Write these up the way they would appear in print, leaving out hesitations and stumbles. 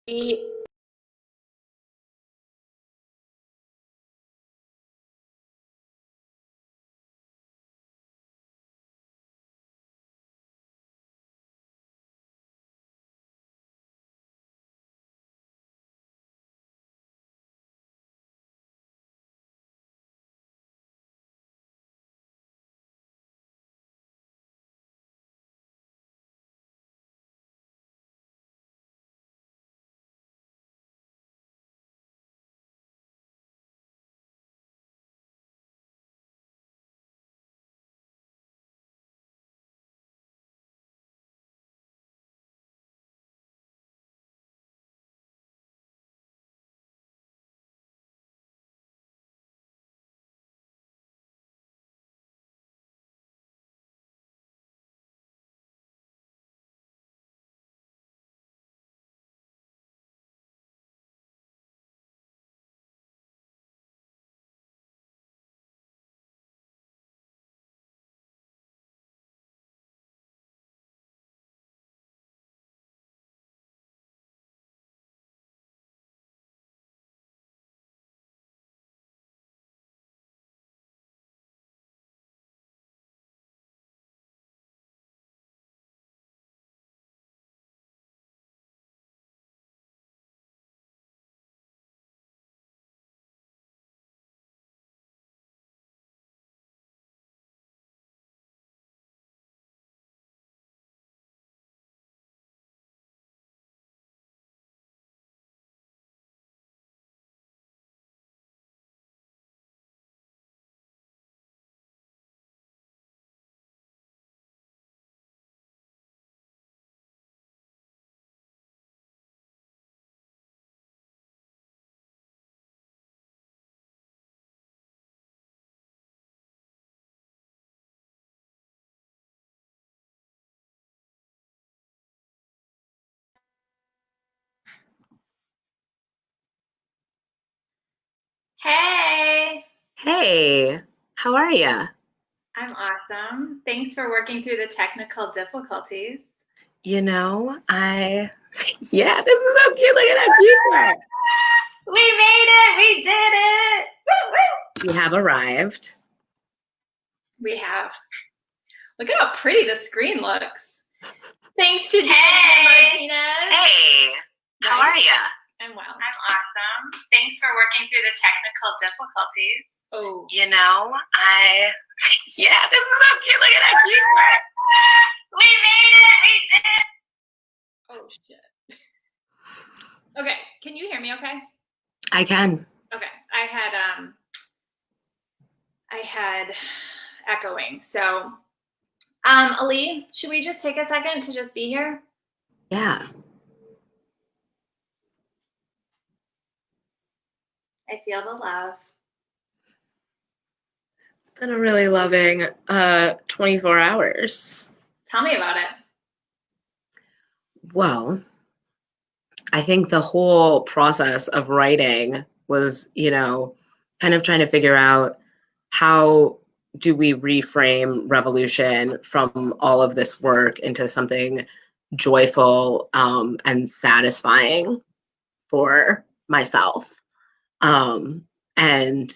Hey, Hey, how are ya? I'm awesome. Thanks for working through the technical difficulties. Yeah, this is so cute. Look at how cute you are. We made it! We did it! Woo, woo. We have arrived. We have. Look at how pretty the screen looks. Thanks to Danny and Martinez. Hey, how Right? are ya? I'm well. I'm awesome. Thanks for working through the technical difficulties. Oh, Yeah, this is so cute. Look at how cute you are. We made it. We did it. oh shit. Okay, can you hear me okay? I can. Okay. I had echoing. So, Ali, should we just take a second to just be here? Yeah. I feel the love. It's been a really loving 24 hours. Tell me about it. Well, I think the whole process of writing was, kind of trying to figure out how do we reframe revolution from all of this work into something joyful and satisfying for myself. And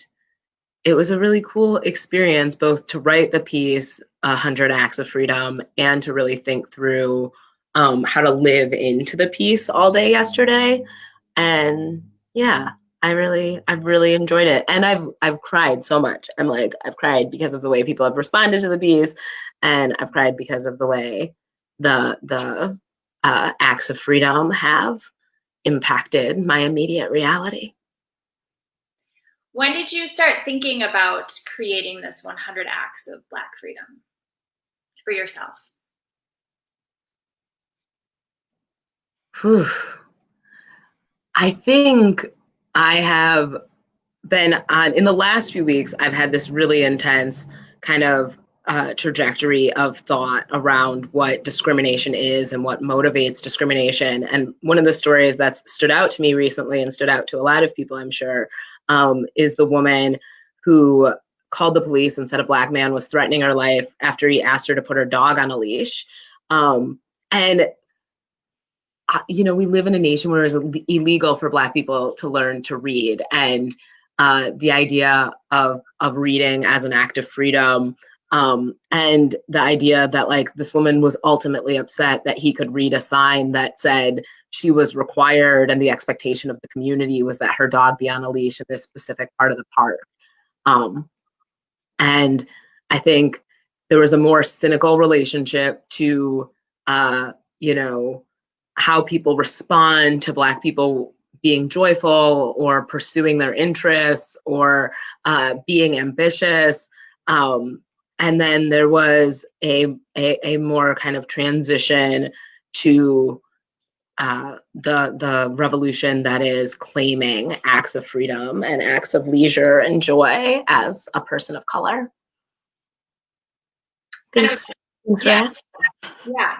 it was a really cool experience both to write the piece, 100 Acts of Freedom, and to really think through how to live into the piece all day yesterday. And yeah, I've really enjoyed it. And I've cried so much. I've cried because of the way people have responded to the piece, and I've cried because of the way the acts of freedom have impacted my immediate reality. When did you start thinking about creating this 100 Acts of Black Freedom for yourself? Whew. I think I have been on in the last few weeks. I've had this really intense kind of trajectory of thought around what discrimination is and what motivates discrimination. And one of the stories that's stood out to me recently and stood out to a lot of people, I'm sure, is the woman who called the police and said a Black man was threatening her life after he asked her to put her dog on a leash. And we live in a nation where it's illegal for Black people to learn to read, and the idea of reading as an act of freedom, and the idea that like this woman was ultimately upset that he could read a sign that said she was required, and the expectation of the community was that her dog be on a leash in this specific part of the park. And I think there was a more cynical relationship to, how people respond to Black people being joyful or pursuing their interests or being ambitious. And then there was a more kind of transition to the revolution that is claiming acts of freedom and acts of leisure and joy as a person of color. Thanks for asking. Yeah.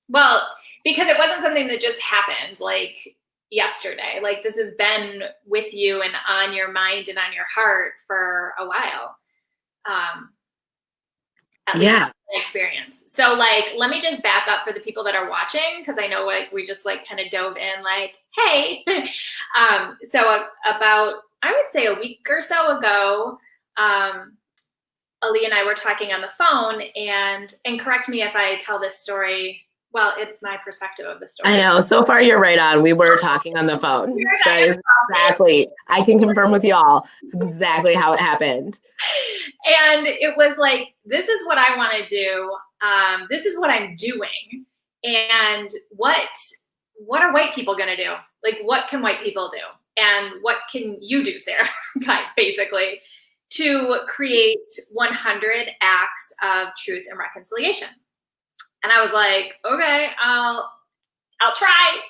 Well, because it wasn't something that just happened like yesterday. Like this has been with you and on your mind and on your heart for a while. At least my experience. So like, let me just back up for the people that are watching, because I know like we just like kind of dove in like, hey. So about, I would say a week or so ago, Ali and I were talking on the phone, and correct me if I tell this story. Well, it's my perspective of the story. I know. So far, you're right on. We were talking on the phone. That is exactly. I can confirm with y'all. It's exactly how it happened. And it was like, this is what I want to do. This is what I'm doing. And what are white people going to do? Like, what can white people do? And what can you do, Sarah, basically, to create 100 acts of truth and reconciliation? And I was like, okay, I'll try.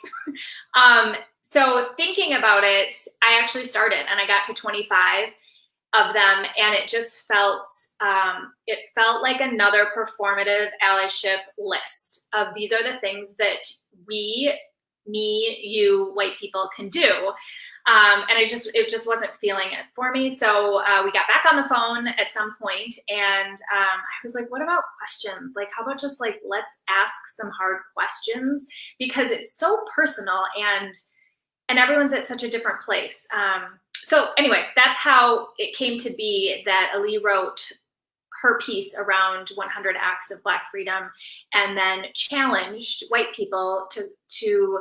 So thinking about it, I actually started and I got to 25 of them, and it just felt like another performative allyship list of these are the things that me, you, white people can do. And it just wasn't feeling it for me. So we got back on the phone at some point, and I was like, what about questions? Like, how about just like, let's ask some hard questions, because it's so personal and everyone's at such a different place. So anyway, that's how it came to be that Ali wrote her piece around 100 acts of Black freedom, and then challenged white people to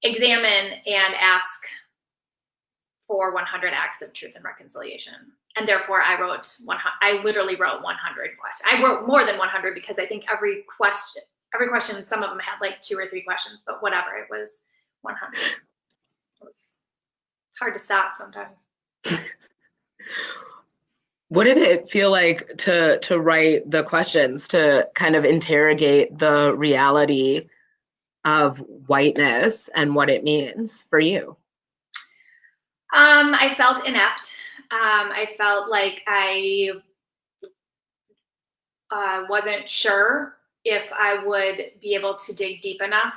examine and ask for 100 acts of truth and reconciliation. And therefore I literally wrote 100 questions. I wrote more than 100 because I think every question, some of them had like 2 or 3 questions, but whatever, it was 100. It's hard to stop sometimes. What did it feel like to write the questions, to kind of interrogate the reality of whiteness and what it means for you? I felt inept. I felt like I wasn't sure if I would be able to dig deep enough.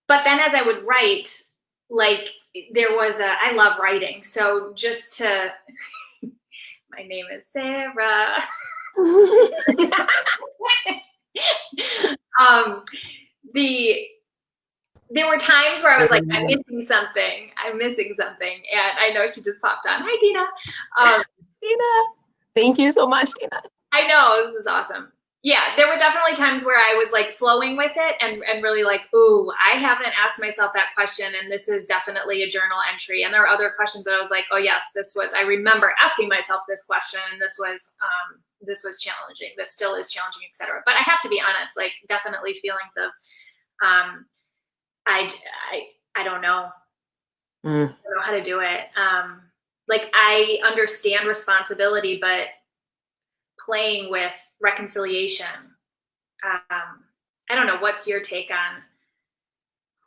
But then as I would write, like I love writing. So just to, my name is Sara. There were times where I was like, I'm missing something. And I know she just popped on. Hi, Dina. Dina, thank you so much, Dina. I know, this is awesome. Yeah, there were definitely times where I was like flowing with it and really like, ooh, I haven't asked myself that question, and this is definitely a journal entry. And there are other questions that I was like, oh yes, I remember asking myself this question, and this was challenging. This still is challenging, etc. But I have to be honest, like definitely feelings of, I don't know. I don't know how to do it. Like I understand responsibility, but playing with reconciliation. I don't know. What's your take on?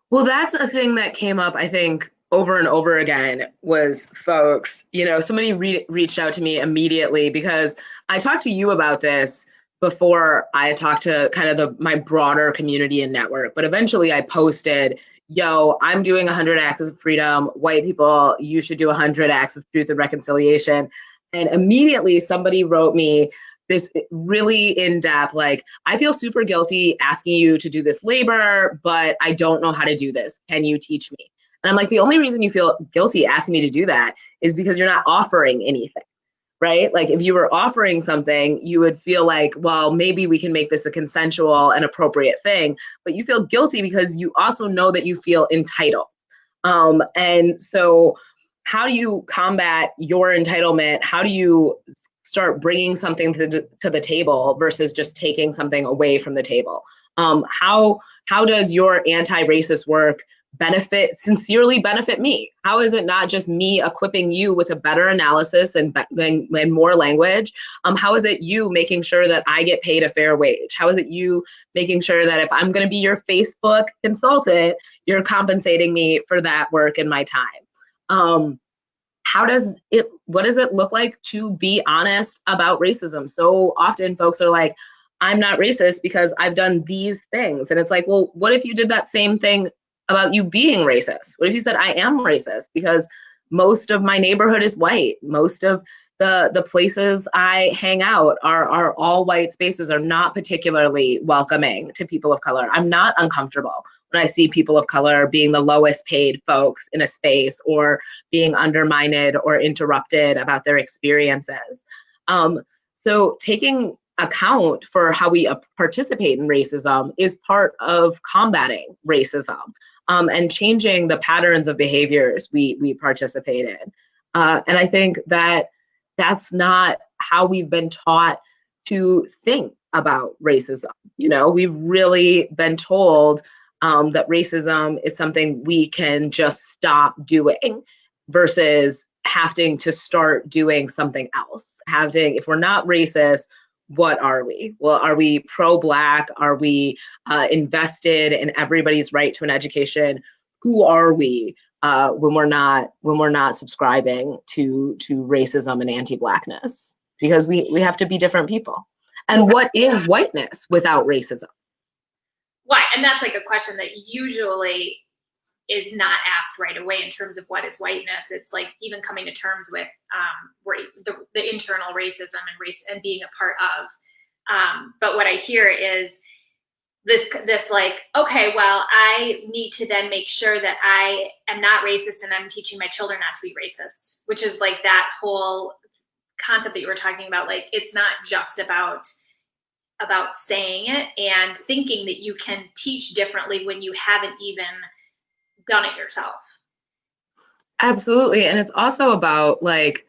Well, that's a thing that came up, I think, over and over again was folks, somebody reached out to me immediately because I talked to you about this before I talked to kind of my broader community and network. But eventually I posted, yo, I'm doing 100 acts of freedom. White people, you should do 100 acts of truth and reconciliation. And immediately somebody wrote me this really in-depth, like, I feel super guilty asking you to do this labor, but I don't know how to do this. Can you teach me? And I'm like, the only reason you feel guilty asking me to do that is because you're not offering anything, right? Like if you were offering something, you would feel like, well, maybe we can make this a consensual and appropriate thing, but you feel guilty because you also know that you feel entitled. And so how do you combat your entitlement? How do you start bringing something to the table versus just taking something away from the table? How does your anti-racist work sincerely benefit me? How is it not just me equipping you with a better analysis and more language? How is it you making sure that I get paid a fair wage? How is it you making sure that if I'm going to be your Facebook consultant, you're compensating me for that work and my time? What does it look like to be honest about racism? So often folks are like, I'm not racist because I've done these things. And it's like, well, what if you did that same thing about you being racist? What if you said, I am racist because most of my neighborhood is white. Most of the places I hang out are all white spaces, are not particularly welcoming to people of color. I'm not uncomfortable when I see people of color being the lowest paid folks in a space or being undermined or interrupted about their experiences. So taking account for how we participate in racism is part of combating racism, and changing the patterns of behaviors we participate in. And I think that that's not how we've been taught to think about racism. You know, we've really been told that racism is something we can just stop doing versus having to start doing something else. If we're not racist, what are we? Well, are we pro-Black? Are we invested in everybody's right to an education? Who are we when we're not subscribing to racism and anti-Blackness? Because we have to be different people. And what is whiteness without racism? Right, and that's like a question that usually is not asked right away in terms of what is whiteness. It's like even coming to terms with the internal racism and race and being a part of. But what I hear is this like, okay, well, I need to then make sure that I am not racist and I'm teaching my children not to be racist, which is like that whole concept that you were talking about. Like, it's not just about saying it and thinking that you can teach differently when you haven't even done it yourself. Absolutely. And it's also about like,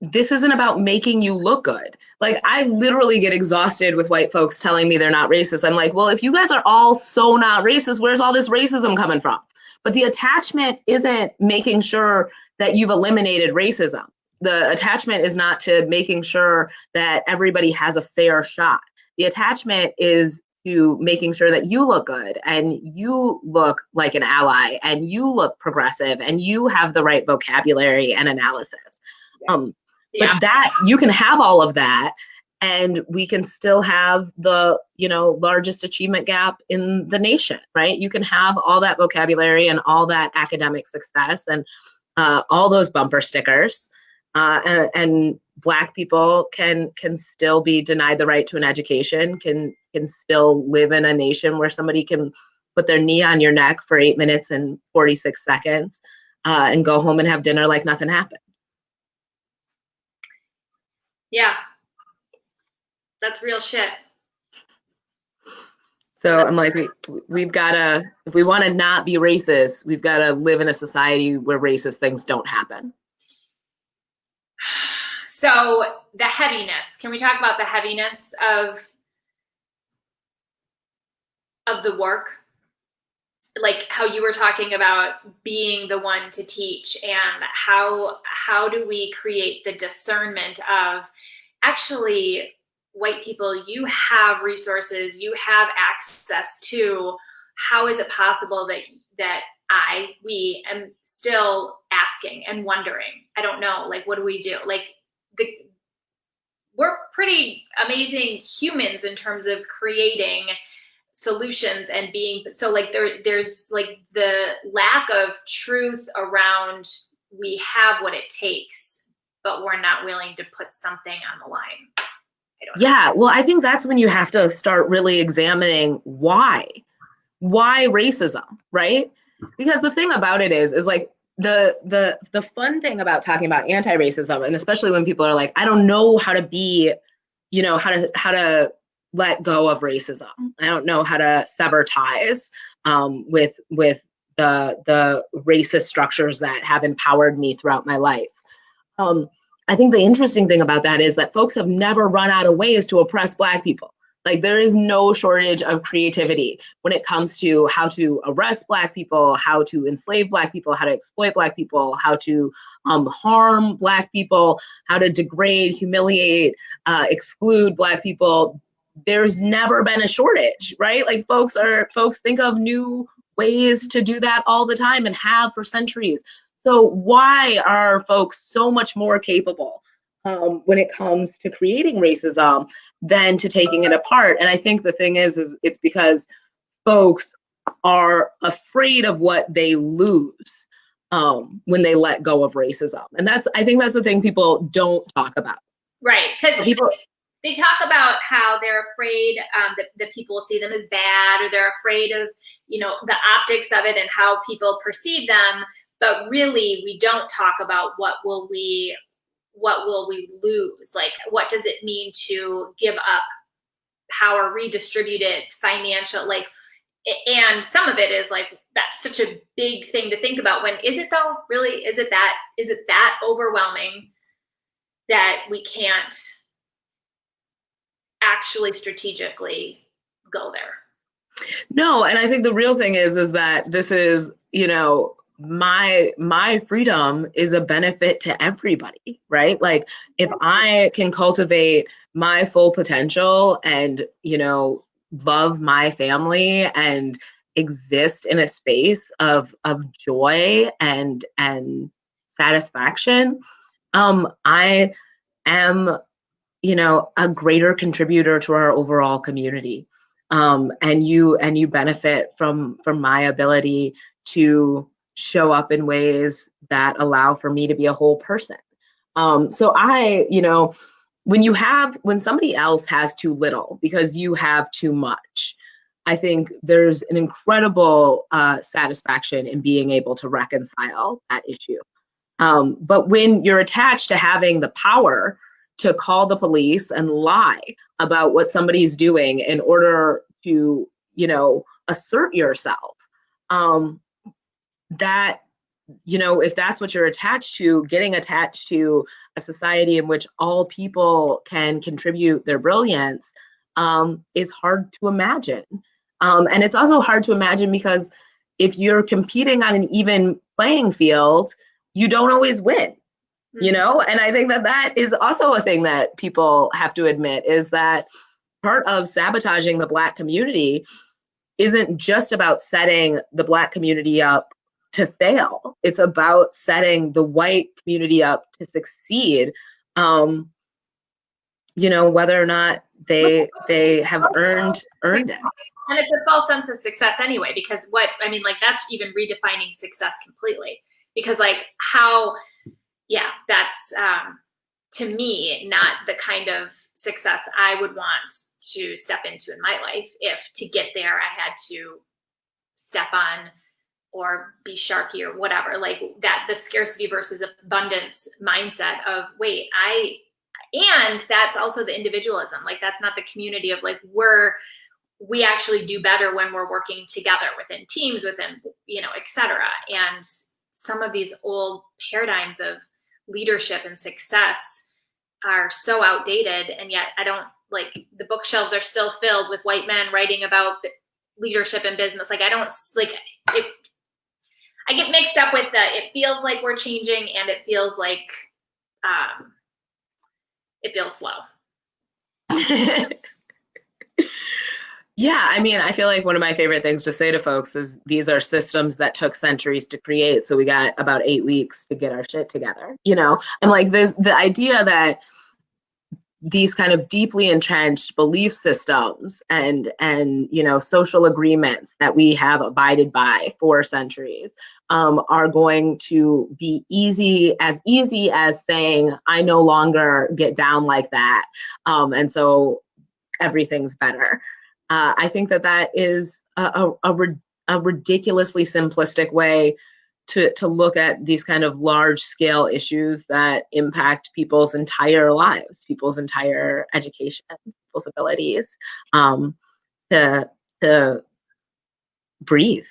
this isn't about making you look good. Like, I literally get exhausted with white folks telling me they're not racist. I'm like, well, if you guys are all so not racist, where's all this racism coming from? But the attachment isn't making sure that you've eliminated racism. The attachment is not to making sure that everybody has a fair shot. The attachment is to making sure that you look good and you look like an ally and you look progressive and you have the right vocabulary and analysis. But that you can have all of that and we can still have the, largest achievement gap in the nation, right? You can have all that vocabulary and all that academic success and all those bumper stickers. And Black people can still be denied the right to an education, can still live in a nation where somebody can put their knee on your neck for 8 minutes and 46 seconds and go home and have dinner like nothing happened. Yeah, that's real shit. So I'm like, we've got to, if we want to not be racist, we've got to live in a society where racist things don't happen. So the heaviness, can we talk about the heaviness of the work? Like how you were talking about being the one to teach, and how do we create the discernment of actually, white people, you have resources, you have access to, how is it possible that we am still asking and wondering, I don't know, like, what do we do? Like, we're pretty amazing humans in terms of creating solutions and being, so like there's like the lack of truth around, we have what it takes, but we're not willing to put something on the line. I know. Yeah, well, I think that's when you have to start really examining why racism, right? Because the thing about it is like the fun thing about talking about anti-racism, and especially when people are like, I don't know how to be, how to let go of racism. I don't know how to sever ties with the racist structures that have empowered me throughout my life. I think the interesting thing about that is that folks have never run out of ways to oppress Black people. Like, there is no shortage of creativity when it comes to how to arrest Black people, how to enslave Black people, how to exploit Black people, how to harm Black people, how to degrade, humiliate, exclude Black people. There's never been a shortage, right? Like, folks think of new ways to do that all the time and have for centuries. So why are folks so much more capable when it comes to creating racism than to taking it apart? And I think the thing is it's because folks are afraid of what they lose when they let go of racism. And I think that's the thing people don't talk about. Right, because they talk about how they're afraid that people will see them as bad, or they're afraid of, the optics of it and how people perceive them. But really, we don't talk about what will we lose? Like, what does it mean to give up power, redistribute it, financial, like, and some of it is like, that's such a big thing to think about. When is it though? Really, is it that overwhelming that we can't actually strategically go there? No, and I think the real thing is that this is, my freedom is a benefit to everybody, right? Like, if I can cultivate my full potential and, love my family and exist in a space of joy and satisfaction, I am, a greater contributor to our overall community. And you benefit from my ability to show up in ways that allow for me to be a whole person. So when somebody else has too little because you have too much, I think there's an incredible satisfaction in being able to reconcile that issue. But when you're attached to having the power to call the police and lie about what somebody's doing in order to, assert yourself, that, if that's what you're attached to, getting attached to a society in which all people can contribute their brilliance is hard to imagine. And it's also hard to imagine because if you're competing on an even playing field, you don't always win. And I think that is also a thing that people have to admit, is that part of sabotaging the Black community isn't just about setting the Black community up to fail. It's about setting the white community up to succeed, whether or not they have earned it. And it's a false sense of success anyway, because that's even redefining success completely. Because that's to me not the kind of success I would want to step into in my life. If to get there I had to step on or be sharky or whatever, like that, the scarcity versus abundance mindset of and that's also the individualism. Like, that's not the community of like, we actually do better when we're working together within teams, within, et cetera. And some of these old paradigms of leadership and success are so outdated. And yet the bookshelves are still filled with white men writing about leadership and business. Like, I don't like it. I get mixed up with it feels like we're changing, and it feels like it feels slow. Yeah, I feel like one of my favorite things to say to folks is these are systems that took centuries to create. So we got about 8 weeks to get our shit together, and like the idea that these kind of deeply entrenched belief systems and social agreements that we have abided by for centuries are going to be easy as saying, I no longer get down like that, and so everything's better. I think that is a ridiculously simplistic way to look at these kind of large scale issues that impact people's entire lives, people's entire education, people's abilities to breathe.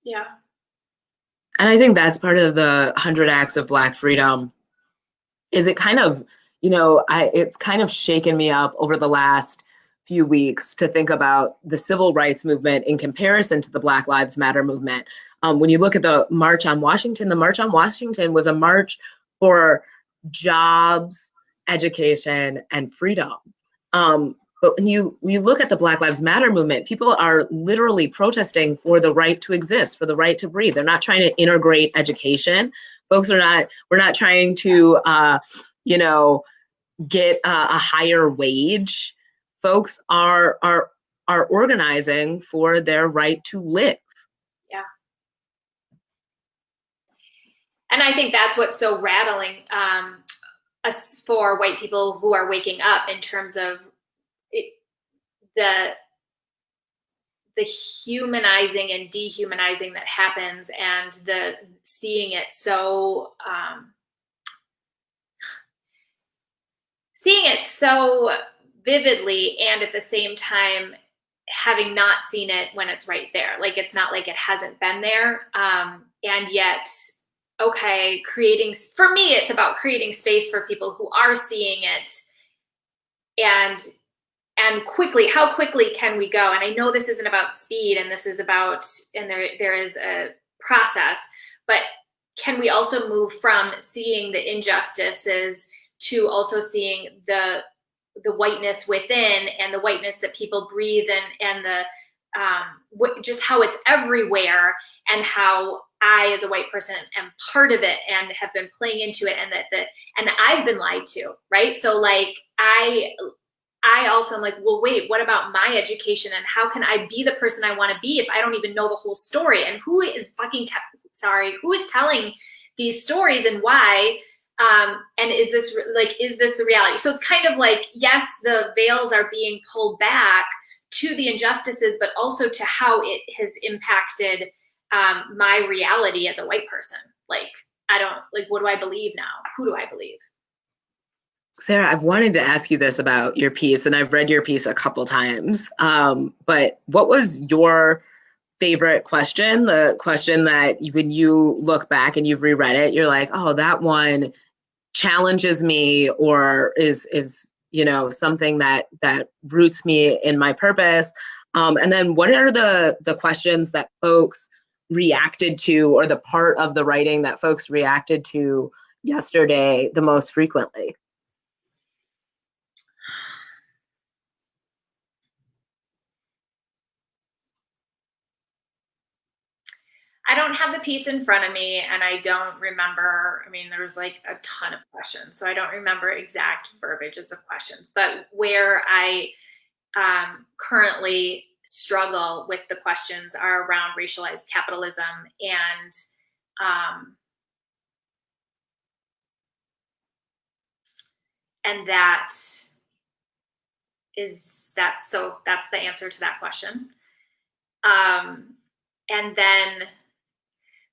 Yeah. And I think that's part of the 100 Acts of Black Freedom, is it kind of, it's kind of shaken me up over the last few weeks to think about the civil rights movement in comparison to the Black Lives Matter movement. When you look at the March on Washington was a march for jobs, education, and freedom. But when you look at the Black Lives Matter movement, people are literally protesting for the right to exist, for the right to breathe. They're not trying to integrate education. We're not trying to, get a higher wage. Folks are organizing for their right to live. Yeah. And I think that's what's so rattling for white people who are waking up in terms of the humanizing and dehumanizing that happens, and the seeing it so vividly, and at the same time having not seen it when it's right there. Like, it's not like it hasn't been there, and yet, okay, for me, it's about creating space for people who are seeing it, and how quickly can we go? And I know this isn't about speed, and this is about, and there is a process, but can we also move from seeing the injustices to also seeing the whiteness within, and the whiteness that people breathe, and the just how it's everywhere, and how I, as a white person, am part of it and have been playing into it, and and I've been lied to, right? So like I also am like, well, wait, what about my education, and how can I be the person I want to be if I don't even know the whole story? And who is who is telling these stories, and why? And is this the reality? So it's kind of like, yes, the veils are being pulled back to the injustices, but also to how it has impacted my reality as a white person. Like, what do I believe now? Who do I believe? Sara, I've wanted to ask you this about your piece, and I've read your piece a couple times, but what was your favorite question? The question that when you look back and you've reread it, you're like, oh, that one challenges me, or is something that roots me in my purpose. And then what are the questions that folks reacted to, or the part of the writing that folks reacted to yesterday the most frequently? I don't have the piece in front of me, and I don't remember. I mean, there was like a ton of questions, so I don't remember exact verbiages of questions. But where I currently struggle with the questions are around racialized capitalism, and that's the answer to that question. And then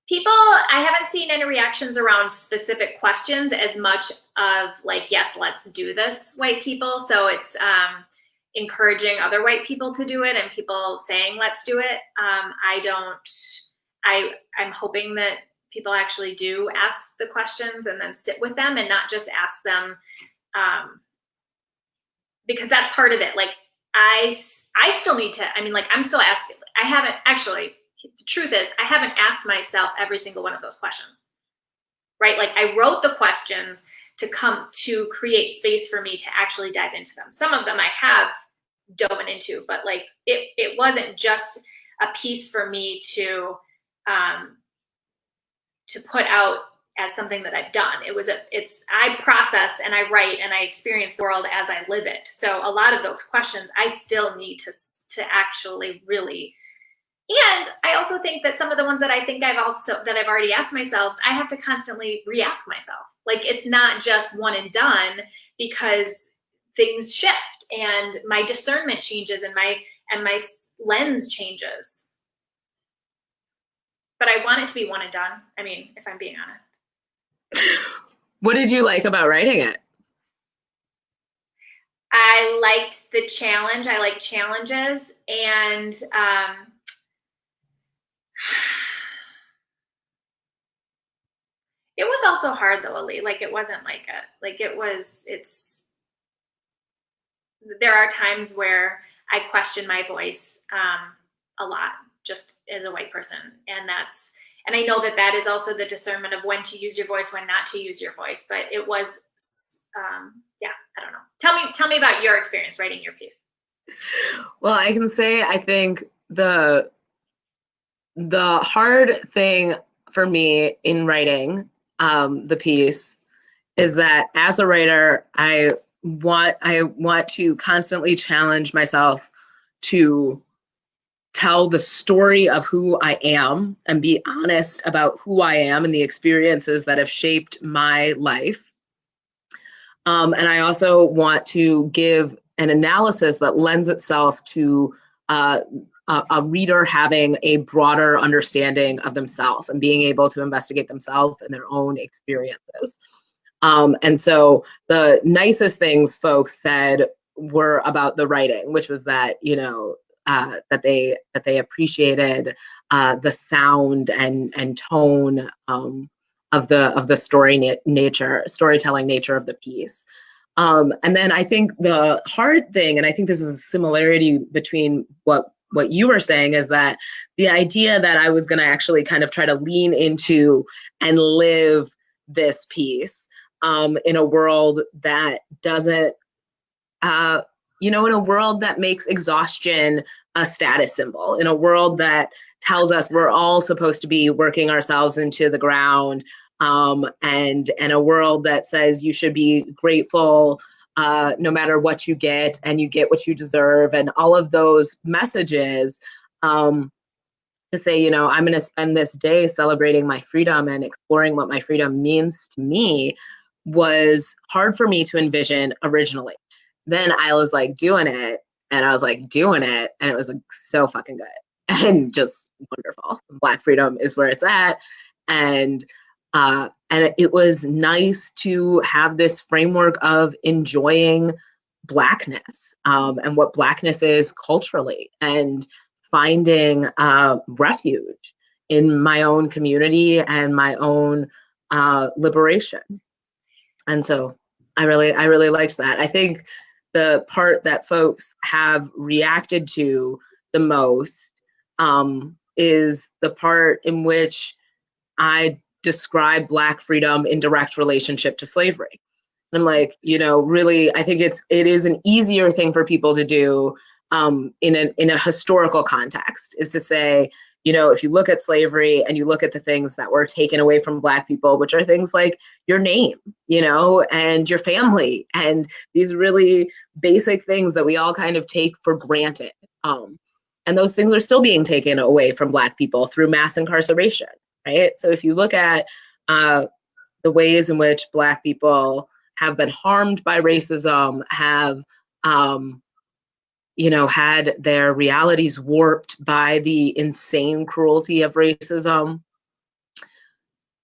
people, I haven't seen any reactions around specific questions as much of like, yes, let's do this, white people. So it's encouraging other white people to do it, and people saying, let's do it. I'm hoping that people actually do ask the questions and then sit with them, and not just ask them because that's part of it. Like, I still need to, I'm still asking. I haven't actually, the truth is, I haven't asked myself every single one of those questions, right? Like, I wrote the questions to create space for me to actually dive into them. Some of them I have dove into, but like, it wasn't just a piece for me to put out as something that I've done. I process and I write and I experience the world as I live it. So a lot of those questions I still need to actually really. And I also think that some of the ones that I think that I've already asked myself, I have to constantly re-ask myself. Like, it's not just one and done, because things shift and my discernment changes and my lens changes. But I want it to be one and done. I mean, if I'm being honest. What did you like about writing it? I liked the challenge. I like challenges. And it was also hard though, Ali. Like, it wasn't there are times where I question my voice a lot, just as a white person. And I know that is also the discernment of when to use your voice, when not to use your voice. But it was, yeah, I don't know. Tell me about your experience writing your piece. Well, I can say I think the hard thing for me in writing the piece is that as a writer, I want to constantly challenge myself to tell the story of who I am and be honest about who I am and the experiences that have shaped my life. And I also want to give an analysis that lends itself to a reader having a broader understanding of themselves and being able to investigate themselves and their own experiences. And so the nicest things folks said were about the writing, which was that, that they appreciated the sound and tone of the storytelling nature of the piece. And then I think the hard thing, and I think this is a similarity between what you were saying, is that the idea that I was going to actually kind of try to lean into and live this piece in a world that doesn't, in a world that makes exhaustion a status symbol, in a world that tells us we're all supposed to be working ourselves into the ground, and a world that says you should be grateful no matter what you get, and you get what you deserve, and all of those messages to say, I'm going to spend this day celebrating my freedom and exploring what my freedom means to me, was hard for me to envision originally. Then I was like doing it, and it was like so fucking good and just wonderful. Black freedom is where it's at. And it was nice to have this framework of enjoying Blackness and what Blackness is culturally, and finding refuge in my own community and my own liberation. And so I really liked that. I think the part that folks have reacted to the most is the part in which I describe Black freedom in direct relationship to slavery. I'm like, really, I think it is an easier thing for people to do in a historical context, is to say, if you look at slavery and you look at the things that were taken away from Black people, which are things like your name, and your family, and these really basic things that we all kind of take for granted. And those things are still being taken away from Black people through mass incarceration, right? So if you look at the ways in which Black people have been harmed by racism, have had their realities warped by the insane cruelty of racism,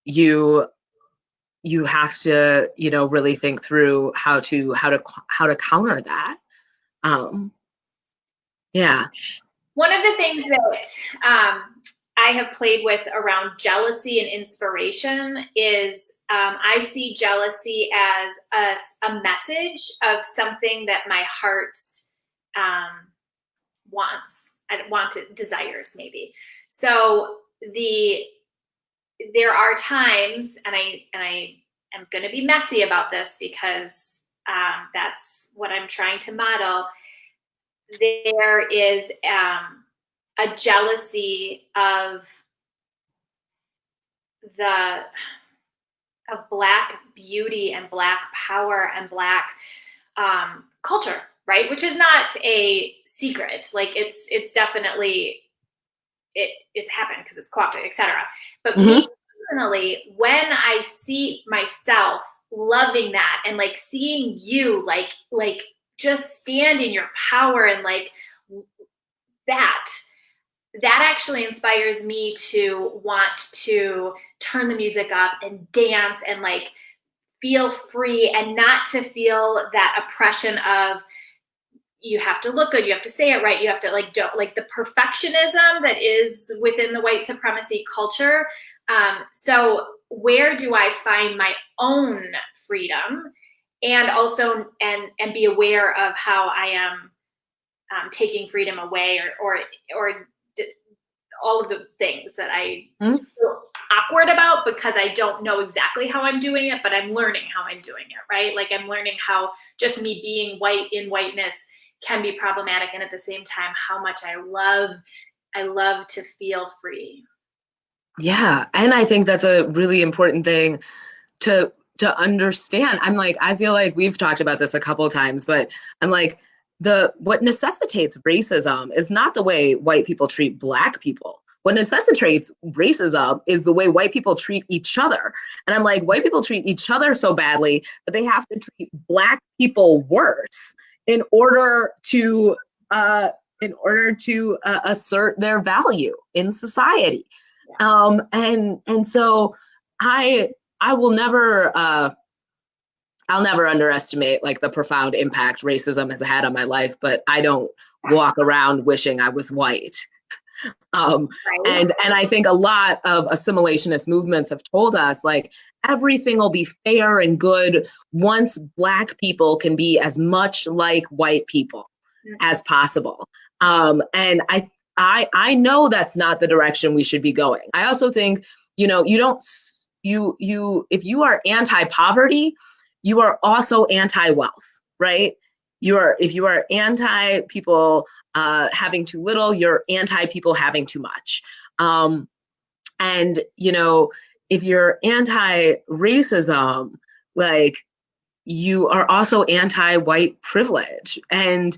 you have to really think through how to counter that. Yeah. One of the things that I have played with around jealousy and inspiration is I see jealousy as a message of something that my heart desires, maybe. So there are times, and I am going to be messy about this because that's what I'm trying to model. There is a jealousy of of Black beauty and Black power and Black culture, right? Which is not a secret. Like it's definitely it's happened because it's co-opted, etc. But Mm-hmm. me personally, when I see myself loving that and like seeing you like just stand in your power and like that that actually inspires me to want to turn the music up and dance and like feel free and not to feel that oppression of you have to look good, you have to say it right, you have to like don't like the perfectionism that is within the white supremacy culture. So where do I find my own freedom and also and be aware of how I am taking freedom away or all of the things that I feel awkward about because I don't know exactly how I'm doing it, but I'm learning how I'm doing it, right? Like I'm learning how just me being white in whiteness can be problematic, and at the same time, how much I love to feel free. Yeah, and I think that's a really important thing to understand. I'm like, I feel like we've talked about this a couple of times, but I'm like, the what necessitates racism is not the way white people treat Black people. What necessitates racism is the way white people treat each other. And I'm like, white people treat each other so badly that they have to treat Black people worse in order to assert their value in society. And so I I will never I'll never underestimate like the profound impact racism has had on my life, but I don't walk around wishing I was white. Um, Right. and I think a lot of assimilationist movements have told us like everything will be fair and good once Black people can be as much like white people as possible. And I know that's not the direction we should be going. I also think, you know, you don't you if you are anti-poverty, you are also anti-wealth, right? If you are anti people having too little, you're anti people having too much. And you know, if you're anti racism, like you are also anti-white privilege. And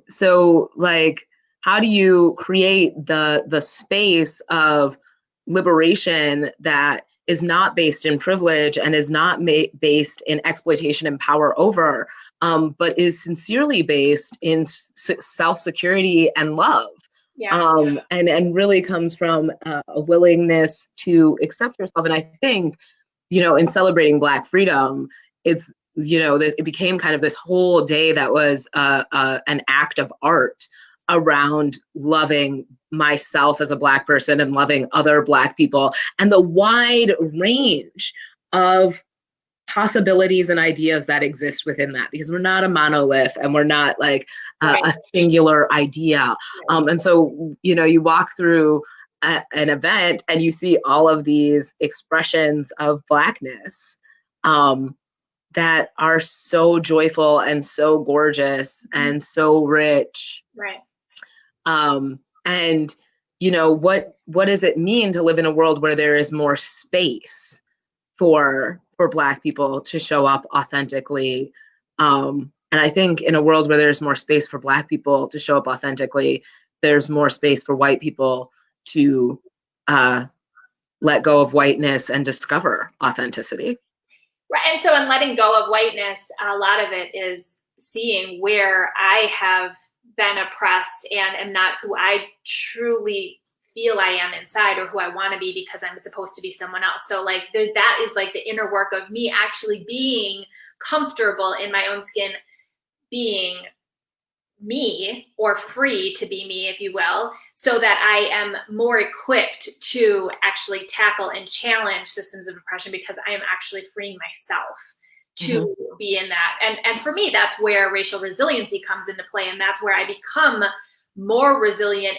so like how do you create the space of liberation that is not based in privilege and is not based in exploitation and power over, but is sincerely based in self-security and love. Yeah. And really comes from a willingness to accept yourself. And I think, you know, in celebrating Black freedom, it's, you know, it became kind of this whole day that was an act of art around loving myself as a Black person and loving other Black people and the wide range of possibilities and ideas that exist within that, because we're not a monolith and we're not like a singular idea. And so, you know, you walk through an event and you see all of these expressions of Blackness that are so joyful and so gorgeous and so rich. Right. And you know, what does it mean to live in a world where there is more space for Black people to show up authentically? And I think in a world where there's more space for Black people to show up authentically, there's more space for white people to let go of whiteness and discover authenticity. Right. And so in letting go of whiteness, a lot of it is seeing where I have been oppressed and am not who I truly feel I am inside or who I want to be because I'm supposed to be someone else. So like that is like the inner work of me actually being comfortable in my own skin, being me or free to be me, if you will, so that I am more equipped to actually tackle and challenge systems of oppression because I am actually freeing myself to be in that. And for me, that's where racial resiliency comes into play. And that's where I become more resilient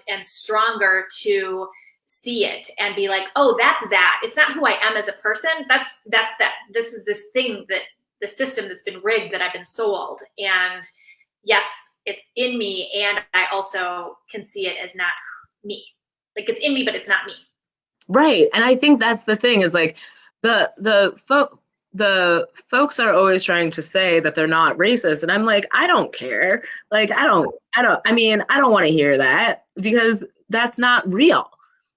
and stronger to see it and be like, oh, that's that. It's not who I am as a person. That's that. This is this thing that the system that's been rigged that I've been sold. And yes, it's in me. And I also can see it as not me. Like it's in me, but it's not me. Right. And I think that's the thing is like the folks are always trying to say that they're not racist, and I'm like, I don't care. Like, I don't want to hear that, because that's not real.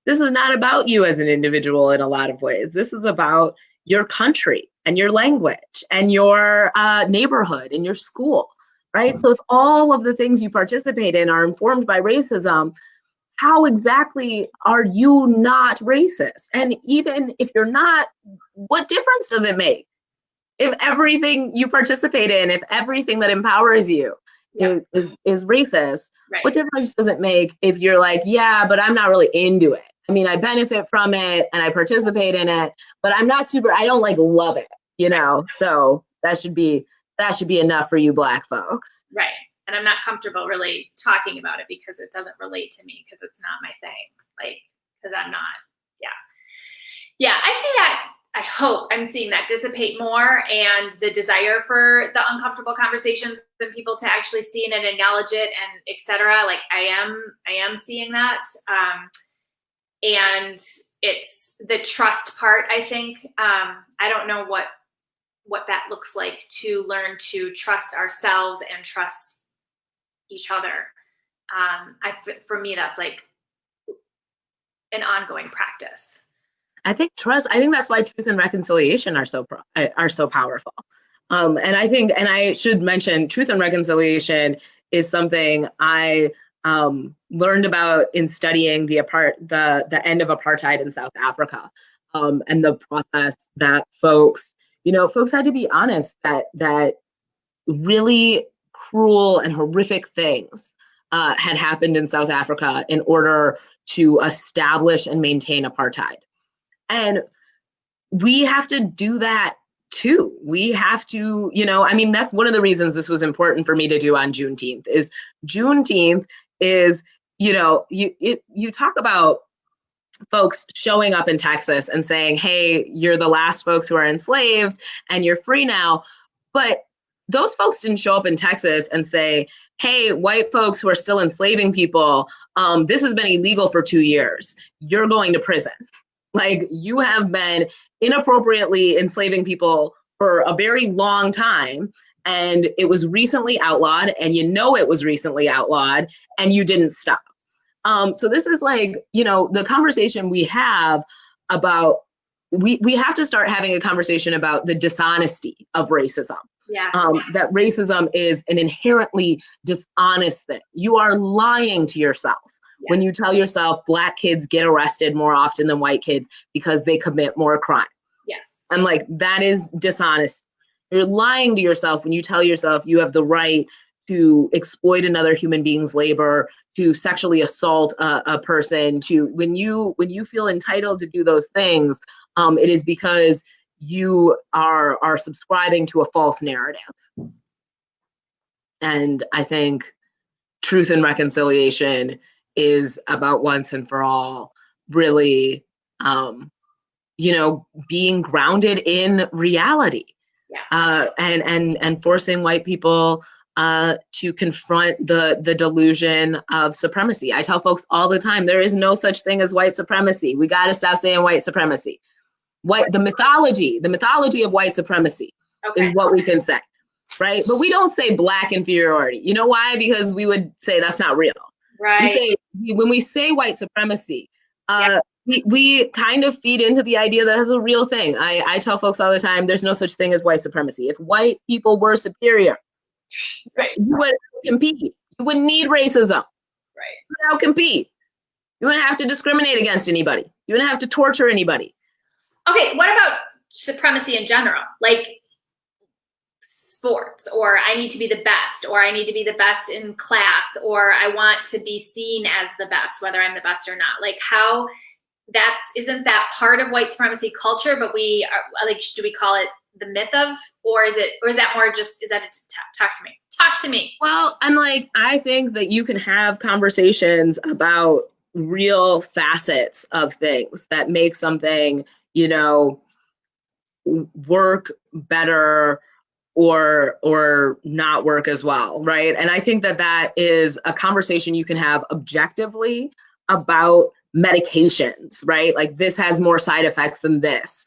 This is not about you as an individual in a lot of ways. This is about your country and your language and your neighborhood and your school, right? So if all of the things you participate in are informed by racism, how exactly are you not racist? And even if you're not, what difference does it make? If everything you participate in, if everything that empowers you is racist, right. What difference does it make if you're like, yeah, but I'm not really into it? I mean, I benefit from it and I participate in it, but I don't like love it, you know? So that should be enough for you Black folks. Right. And I'm not comfortable really talking about it because it doesn't relate to me, because it's not my thing. Like, because I'm not, Yeah, I see that. I hope I'm seeing that dissipate more, and the desire for the uncomfortable conversations and people to actually see it and acknowledge it and et cetera. Like I am seeing that. And it's the trust part, I think. I don't know what that looks like, to learn to trust ourselves and trust each other. For me, that's like an ongoing practice. I think that's why truth and reconciliation are so powerful. And I should mention, truth and reconciliation is something I learned about in studying the end of apartheid in South Africa, and the process that folks had to be honest that really cruel and horrific things had happened in South Africa in order to establish and maintain apartheid. And we have to do that too. We have to, that's one of the reasons this was important for me to do on Juneteenth is, you talk about folks showing up in Texas and saying, hey, you're the last folks who are enslaved and you're free now. But those folks didn't show up in Texas and say, hey, white folks who are still enslaving people, this has been illegal for 2 years. You're going to prison. Like, you have been inappropriately enslaving people for a very long time, and it was recently outlawed, and it was recently outlawed, and you didn't stop. So this is like, the conversation we have about, we have to start having a conversation about the dishonesty of racism. Yeah. That racism is an inherently dishonest thing. You are lying to yourself. Yes. When you tell yourself Black kids get arrested more often than white kids because they commit more crime. Yes. I'm like, that is dishonest. You're lying to yourself when you tell yourself you have the right to exploit another human being's labor, to sexually assault a person, when you feel entitled to do those things, it is because you are subscribing to a false narrative. And I think truth and reconciliation is about, once and for all, really, being grounded in reality. Yeah. And forcing white people to confront the delusion of supremacy. I tell folks all the time, there is no such thing as white supremacy. We got to stop saying white supremacy. The mythology of white supremacy is what we can say, right? But we don't say Black inferiority. You know why? Because we would say that's not real. Right. When we say white supremacy, we kind of feed into the idea that it's a real thing. I tell folks all the time, there's no such thing as white supremacy. If white people were superior, you would compete. You wouldn't need racism. Right. You would outcompete. You wouldn't have to discriminate against anybody. You wouldn't have to torture anybody. Okay, what about supremacy in general? Like sports, or I need to be the best, or I need to be the best in class, or I want to be seen as the best, whether I'm the best or not. Like, how isn't that part of white supremacy culture? But we are like, do we call it the myth of, or is that more just, talk to me? Well, I think that you can have conversations about real facets of things that make something, work better or not work as well, right? And I think that is a conversation you can have objectively about medications, right? Like this has more side effects than this.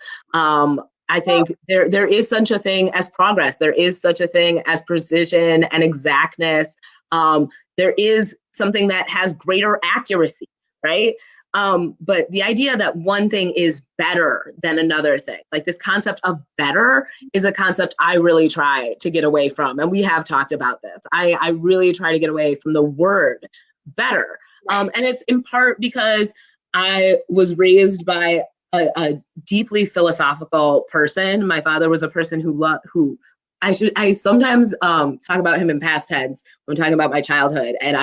I think there is such a thing as progress. There is such a thing as precision and exactness. There is something that has greater accuracy, right? But the idea that one thing is better than another thing, like this concept of better is a concept I really try to get away from. And we have talked about this. I really try to get away from the word better. And it's in part because I was raised by a deeply philosophical person. My father was a person who I sometimes talk about him in past tense when talking about my childhood. And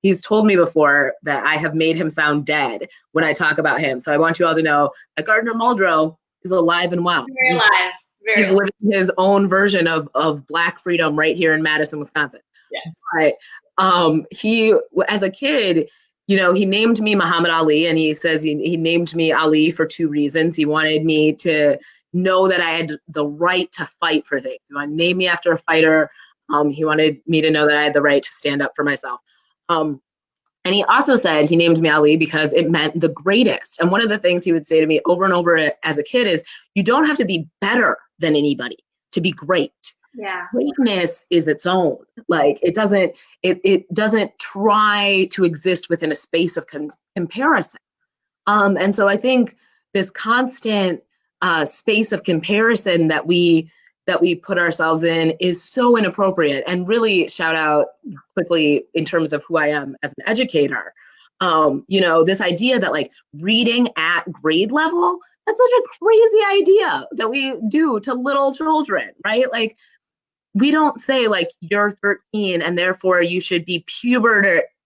he's told me before that I have made him sound dead when I talk about him. So I want you all to know that Gardner Muldrow is alive and well. Very alive. He's living his own version of Black freedom right here in Madison, Wisconsin. Yeah. But he, as a kid, he named me Muhammad Ali, and he says he named me Ali for two reasons. He wanted me to know that I had the right to fight for things. He wanted to name me after a fighter. He wanted me to know that I had the right to stand up for myself. And he also said he named me Ali because it meant the greatest. And one of the things he would say to me over and over as a kid is, you don't have to be better than anybody to be great. Yeah. Greatness is its own. Like it doesn't try to exist within a space of comparison. And so I think this constant space of comparison that we put ourselves in is so inappropriate. And really shout out quickly in terms of who I am as an educator. This idea that like reading at grade level, that's such a crazy idea that we do to little children, right? Like we don't say like you're 13 and therefore you should be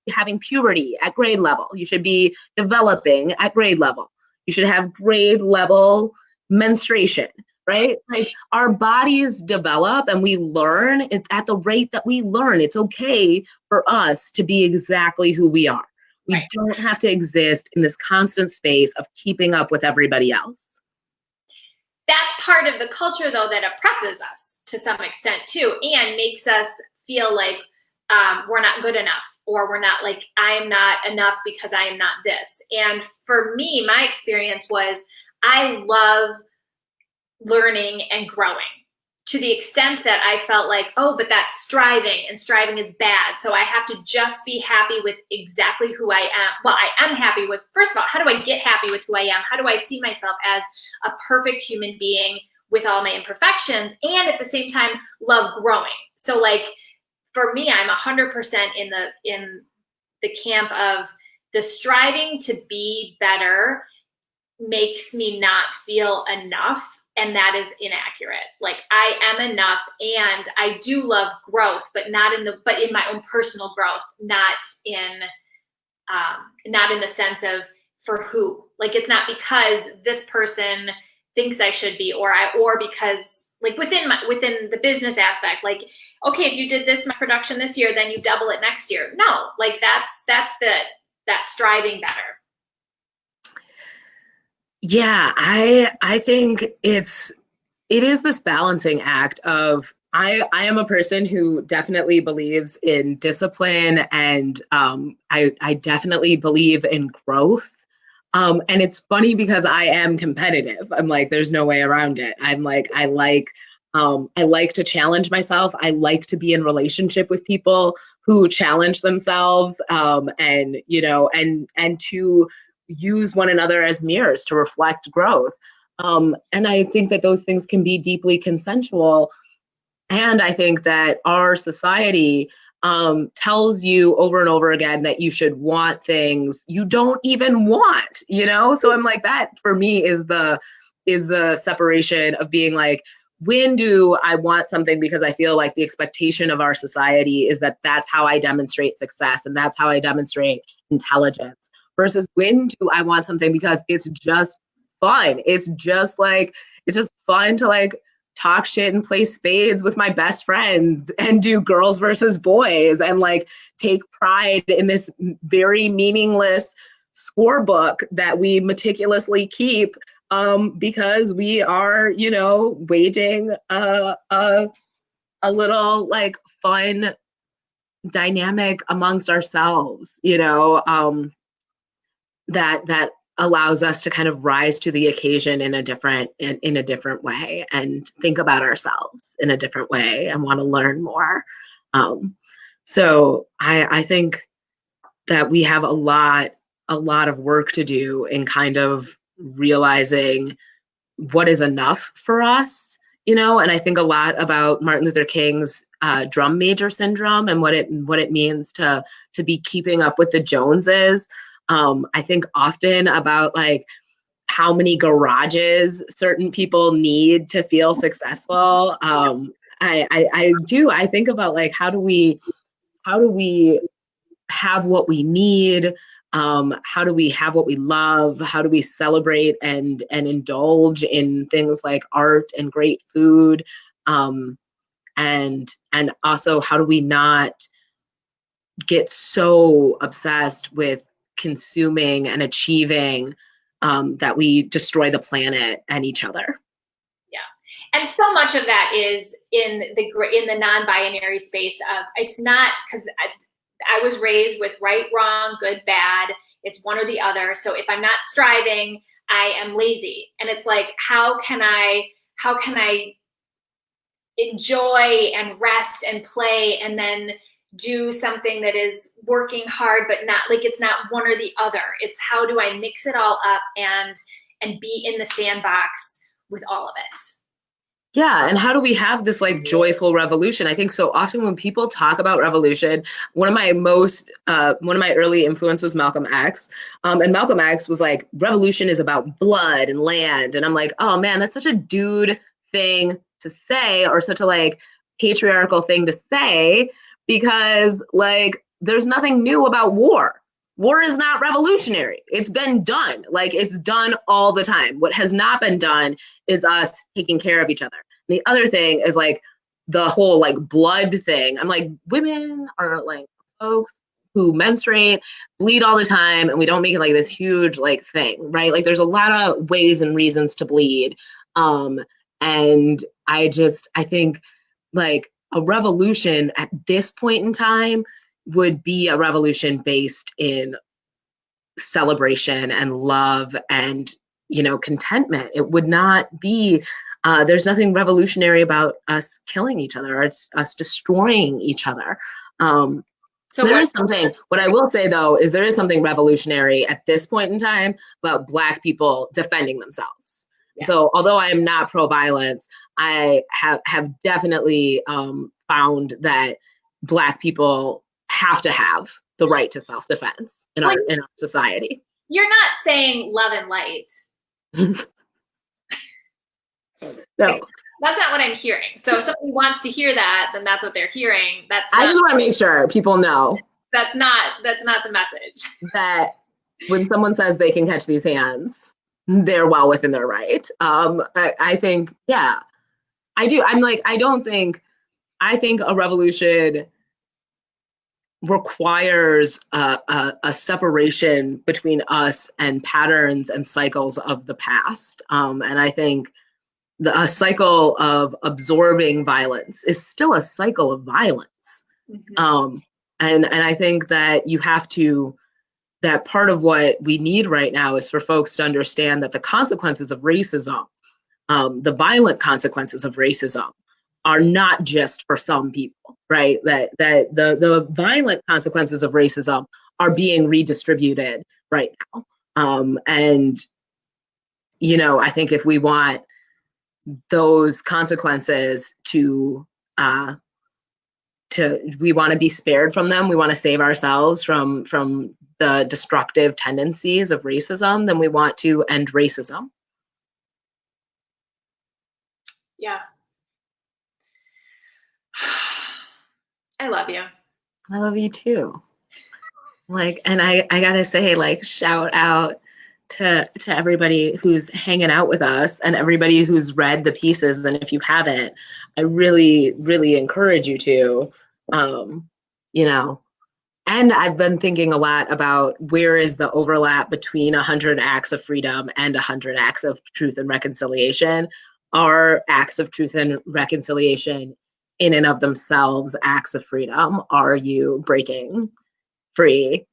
having puberty at grade level. You should be developing at grade level. You should have grade level menstruation, right? Like our bodies develop and we learn at the rate that we learn. It's okay for us to be exactly who we are. We don't have to exist in this constant space of keeping up with everybody else. That's part of the culture, though, that oppresses us to some extent, too, and makes us feel like we're not good enough, or we're not like, I am not enough because I am not this. And for me, my experience was I love learning and growing to the extent that I felt like, oh, but that's striving, and striving is bad. So I have to just be happy with exactly who I am. Well, I am happy with, first of all, how do I get happy with who I am? How do I see myself as a perfect human being with all my imperfections, and at the same time love growing? So like for me, I'm 100% in the camp of the striving to be better makes me not feel enough. And that is inaccurate. Like I am enough, and I do love growth, but in my own personal growth, not in the sense of for who. Like it's not because this person thinks I should be, or because like within the business aspect, like, okay, if you did this much production this year, then you double it next year. No, like that's that striving better. Yeah, I think it is this balancing act of I am a person who definitely believes in discipline, and I definitely believe in growth. And it's funny because I am competitive. I'm like, there's no way around it. I'm like, I like to challenge myself. I like to be in relationship with people who challenge themselves, and to use one another as mirrors to reflect growth. And I think that those things can be deeply consensual. And I think that our society tells you over and over again that you should want things you don't even want, So I'm like, that for me is the separation of being like, when do I want something because I feel like the expectation of our society is that that's how I demonstrate success and that's how I demonstrate intelligence, versus when do I want something because it's just fun. It's just fun to like talk shit and play spades with my best friends and do girls versus boys and like take pride in this very meaningless scorebook that we meticulously keep because we are, waging a little like fun dynamic amongst ourselves, that allows us to kind of rise to the occasion in a different way and think about ourselves in a different way and want to learn more. So I think that we have a lot of work to do in kind of realizing what is enough for us, and I think a lot about Martin Luther King's drum major syndrome and what it means to be keeping up with the Joneses. I think often about like how many garages certain people need to feel successful. I do. I think about like how do we have what we need? How do we have what we love? How do we celebrate and indulge in things like art and great food? And also, how do we not get so obsessed with consuming and achieving that we destroy the planet and each other? Yeah, and so much of that is in the non-binary space of it's not because I was raised with right, wrong, good, bad. It's one or the other. So if I'm not striving, I am lazy. And it's like, how can I enjoy and rest and play and then do something that is working hard, but not like it's not one or the other. It's how do I mix it all up and be in the sandbox with all of it. Yeah, and how do we have this like joyful revolution? I think so often when people talk about revolution, one of my early influence was Malcolm X, and Malcolm X was like, revolution is about blood and land, and I'm like, oh man, that's such a dude thing to say, or such a like patriarchal thing to say, because like there's nothing new about war. War is not revolutionary. It's been done. Like it's done all the time. What has not been done is us taking care of each other. And the other thing is like the whole like blood thing. I'm like, women are like folks who menstruate, bleed all the time, and we don't make it like this huge like thing, right? Like there's a lot of ways and reasons to bleed. And I think like a revolution at this point in time would be a revolution based in celebration and love and, contentment. It would not be, there's nothing revolutionary about us killing each other or us destroying each other. So there is something, what I will say though, is there is something revolutionary at this point in time about Black people defending themselves. Yeah. So although I am not pro-violence, I have definitely found that Black people have to have the right to self-defense in our society. You're not saying love and light. No. That's not what I'm hearing. So if somebody wants to hear that, then that's what they're hearing. I just want to make sure people know. That's not the message. That when someone says they can catch these hands, they're well within their right. I think, yeah, I do. I think a revolution requires a separation between us and patterns and cycles of the past. And I think a cycle of absorbing violence is still a cycle of violence. Mm-hmm. And I think that that part of what we need right now is for folks to understand that the consequences of racism, the violent consequences of racism, are not just for some people, right? That the violent consequences of racism are being redistributed right now. And, I think if we want those consequences we want to be spared from them, we want to save ourselves from the destructive tendencies of racism, then we want to end racism. Yeah. I love you. I love you too. Like, and I gotta say, like, shout out to everybody who's hanging out with us and everybody who's read the pieces. And if you haven't, I really, really encourage you to, and I've been thinking a lot about where is the overlap between 100 acts of freedom and 100 acts of truth and reconciliation. Are acts of truth and reconciliation in and of themselves acts of freedom? Are you breaking free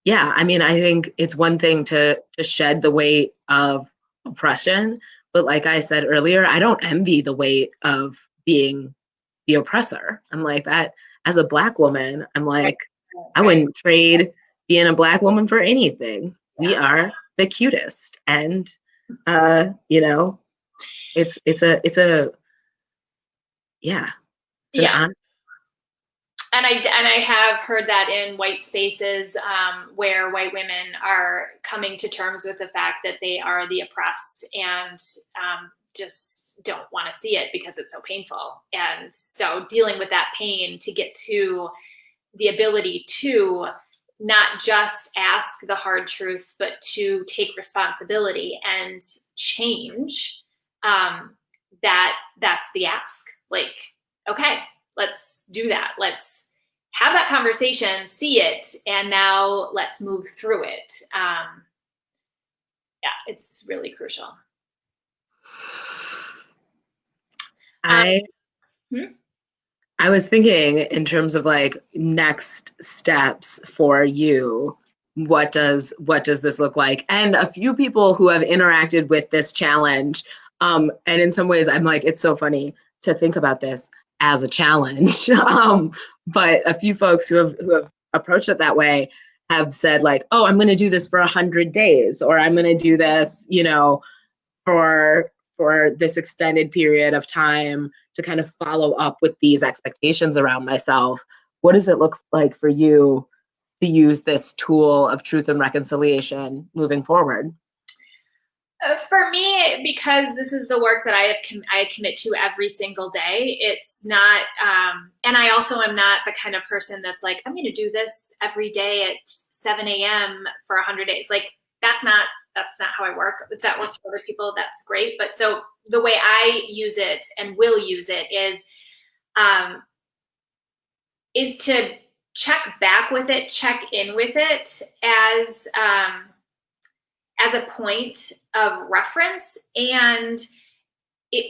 Yeah, I mean, I think it's one thing to shed the weight of oppression, but like I said earlier, I don't envy the weight of being the oppressor. I'm like that as a Black woman, I'm Right. like, I Right. wouldn't trade being a Black woman for anything. We Yeah. are the cutest. And you know, it's a yeah, it's an Yeah. honor. And I have heard that in white spaces where white women are coming to terms with the fact that they are the oppressed and just don't want to see it because it's so painful. And so dealing with that pain to get to the ability to not just ask the hard truth, but to take responsibility and change. That's the ask. Like, okay, let's do that. Let's have that conversation, see it, and now let's move through it. Yeah, it's really crucial. Um, I hmm? I was thinking in terms of like next steps for you. What does this look like? And a few people who have interacted with this challenge, and in some ways, I'm like, it's so funny to think about this as a challenge. But a few folks who have approached it that way have said like, oh, I'm going to do this for 100 days, or I'm going to do this, for this extended period of time to kind of follow up with these expectations around myself. What does it look like for you to use this tool of truth and reconciliation moving forward? For me, because this is the work that I commit to every single day. It's not, and I also am not the kind of person that's like, I'm going to do this every day at 7 a.m. for 100 days. Like that's not how I work. If that works for other people, that's great. But so the way I use it and will use it um, is to check back with it, check in with it as a point of reference. And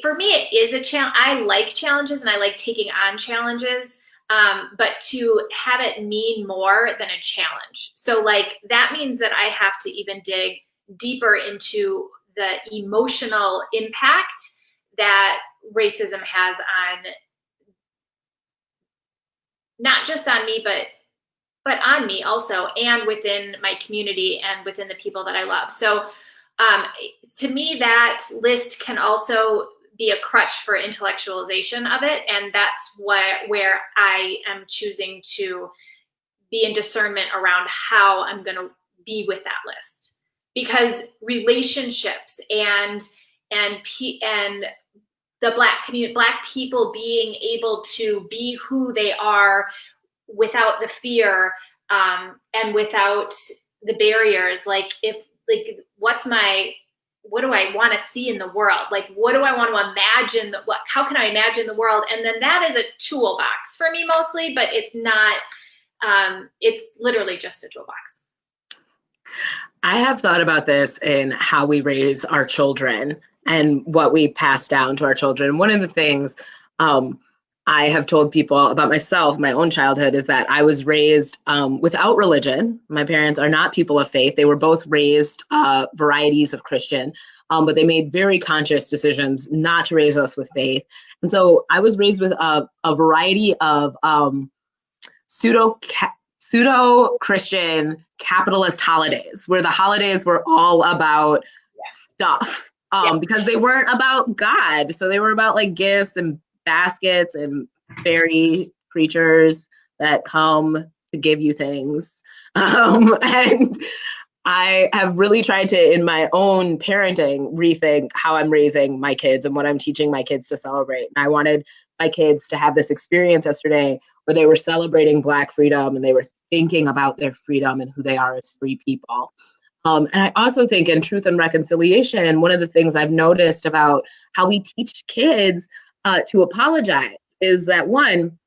for me, it is a challenge. I like challenges and I like taking on challenges, but to have it mean more than a challenge. So, like, that means that I have to even dig deeper into the emotional impact that racism has on not just on me, but on me also, and within my community and within the people that I love. So um, to me, that list can also be a crutch for intellectualization of it. And that's where I am choosing to be in discernment around how I'm going to be with that list. Because relationships and the Black community, Black people being able to be who they are without the fear and without the barriers. Like, if like what do I want to see in the world? Like, what do I want to imagine? How can I imagine the world? And then that is a toolbox for me mostly, but it's not. It's literally just a toolbox. I have thought about this in how we raise our children and what we pass down to our children. One of the things I have told people about myself, my own childhood, is that I was raised without religion. My parents are not people of faith. They were both raised varieties of Christian, but they made very conscious decisions not to raise us with faith. And so I was raised with a variety of pseudo pseudo Christian capitalist holidays, where the holidays were all about stuff, Yeah. because they weren't about God. So they were about like gifts and baskets and fairy creatures that come to give you things. And I have really tried to, in my own parenting, rethink how I'm raising my kids and what I'm teaching my kids to celebrate. And I wanted my kids to have this experience yesterday where they were celebrating Black freedom and they were thinking about their freedom and who they are as free people. And I also think in truth and reconciliation, one of the things I've noticed about how we teach kids to apologize is that, one,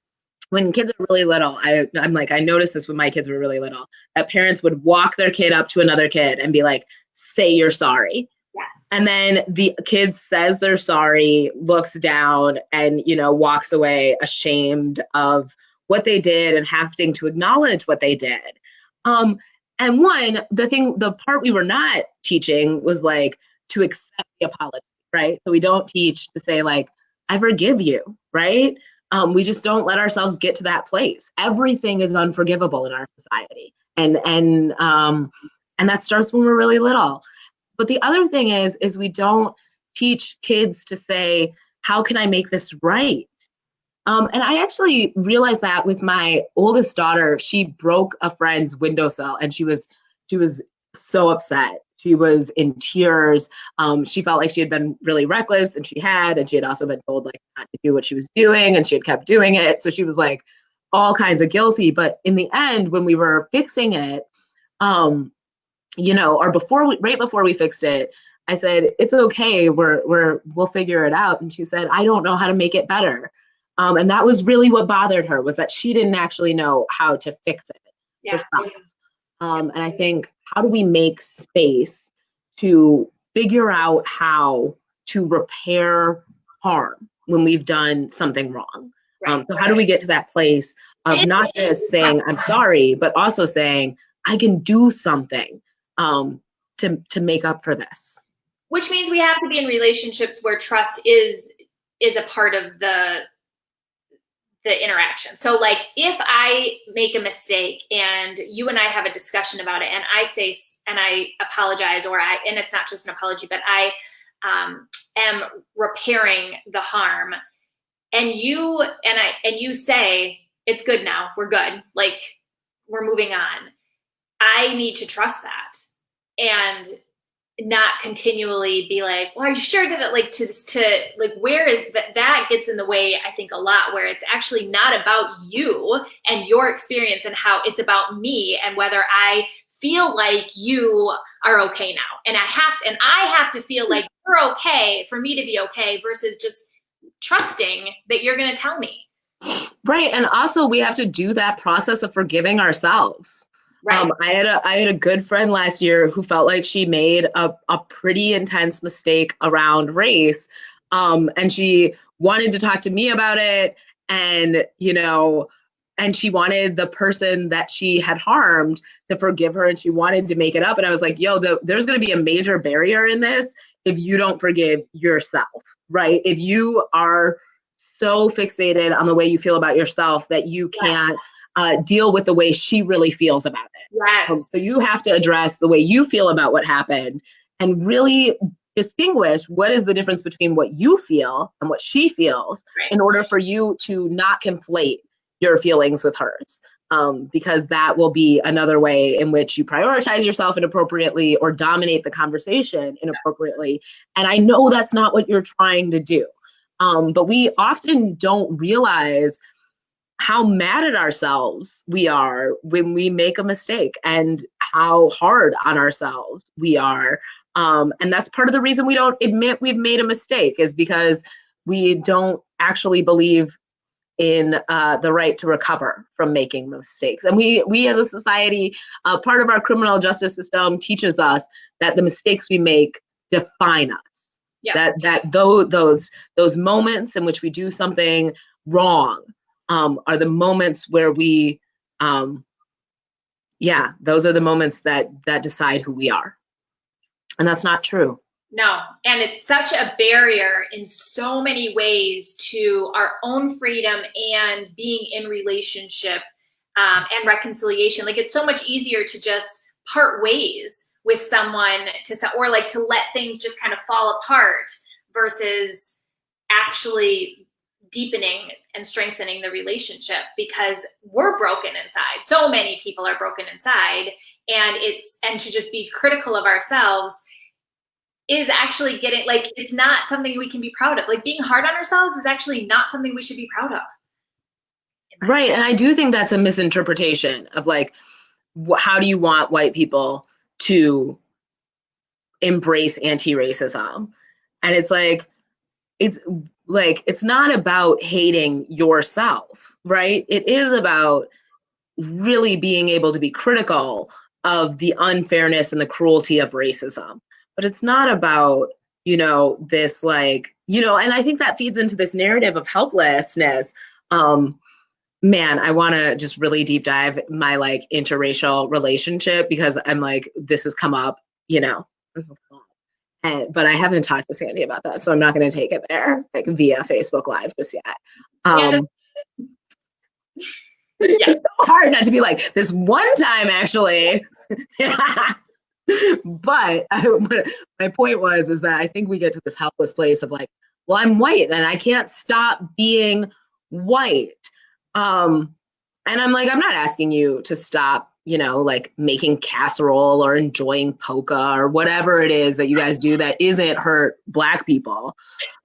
when kids are really little, I'm like, I noticed this when my kids were really little, that parents would walk their kid up to another kid and be like, say you're sorry. Yes. And then the kid says they're sorry, looks down, and walks away ashamed of what they did and having to acknowledge what they did. And the part we were not teaching was like to accept the apology, right? So we don't teach to say like, I forgive you, right? We just don't let ourselves get to that place. Everything is unforgivable in our society, and that starts when we're really little. But the other thing is we don't teach kids to say, how can I make this right? And I actually realized that with my oldest daughter. She broke a friend's windowsill, and she was so upset. She was in tears. She felt like she had been really reckless, and she had also been told like not to do what she was doing, and she had kept doing it. So she was like all kinds of guilty. But in the end, when we were fixing it, or right before we fixed it, I said, it's okay. We'll figure it out. And she said, I don't know how to make it better. And that was really what bothered her, was that she didn't actually know how to fix it herself. And I think, how do we make space to figure out how to repair harm when we've done something wrong? So how do we get to that place of not just saying, I'm sorry, but also saying, I can do something to make up for this? Which means we have to be in relationships where trust is a part of the interaction. So like if I make a mistake and you and I have a discussion about it, and I say, and I apologize, and it's not just an apology, but I am repairing the harm, and you say, it's good now, we're good, like we're moving on. I need to trust that and not continually be like, well, are you sure did it, like to like, where is that gets in the way, I think, a lot, where it's actually not about you and your experience and how it's about me and whether I feel like you are okay now. And I have to feel like you're okay for me to be okay, versus just trusting that you're going to tell me. Right. And also we have to do that process of forgiving ourselves. Right. I had a good friend last year who felt like she made a pretty intense mistake around race. And she wanted to talk to me about it. And, and she wanted the person that she had harmed to forgive her, and she wanted to make it up. And I was like, there's going to be a major barrier in this if you don't forgive yourself, right? If you are so fixated on the way you feel about yourself that you can't deal with the way she really feels about it. Yes. So you have to address the way you feel about what happened and really distinguish what is the difference between what you feel and what she feels, right, in order for you to not conflate your feelings with hers. Because that will be another way in which you prioritize yourself inappropriately or dominate the conversation inappropriately. And I know that's not what you're trying to do. But we often don't realize how mad at ourselves we are when we make a mistake, and how hard on ourselves we are. And that's part of the reason we don't admit we've made a mistake, is because we don't actually believe in the right to recover from making mistakes. And we as a society, part of our criminal justice system teaches us that the mistakes we make define us. Yeah. That those moments in which we do something wrong are the moments where those are the moments that decide who we are. And that's not true. No, and it's such a barrier in so many ways to our own freedom and being in relationship and reconciliation. Like, it's so much easier to just part ways with someone or like to let things just kind of fall apart, versus actually deepening and strengthening the relationship, because we're broken inside. So many people are broken inside, and to just be critical of ourselves is actually it's not something we can be proud of. Like, being hard on ourselves is actually not something we should be proud of. Right. And I do think that's a misinterpretation of like, how do you want white people to embrace anti-racism? And it's not about hating yourself, right? It is about really being able to be critical of the unfairness and the cruelty of racism. But it's not about, this and I think that feeds into this narrative of helplessness. Man, I want to just really deep dive my like interracial relationship because I'm like, this has come up, you know, but I haven't talked to Sandy about that, so I'm not going to take it there like via Facebook Live just yet. Yeah, Um, yeah. it's so hard not to be like this one time actually. But my point was is that I think we get to this helpless place of like, well, I'm white and I can't stop being white. Um, and I'm like, I'm not asking you to stop, you know, like making casserole or enjoying polka or whatever it is that you guys do that isn't hurt Black people.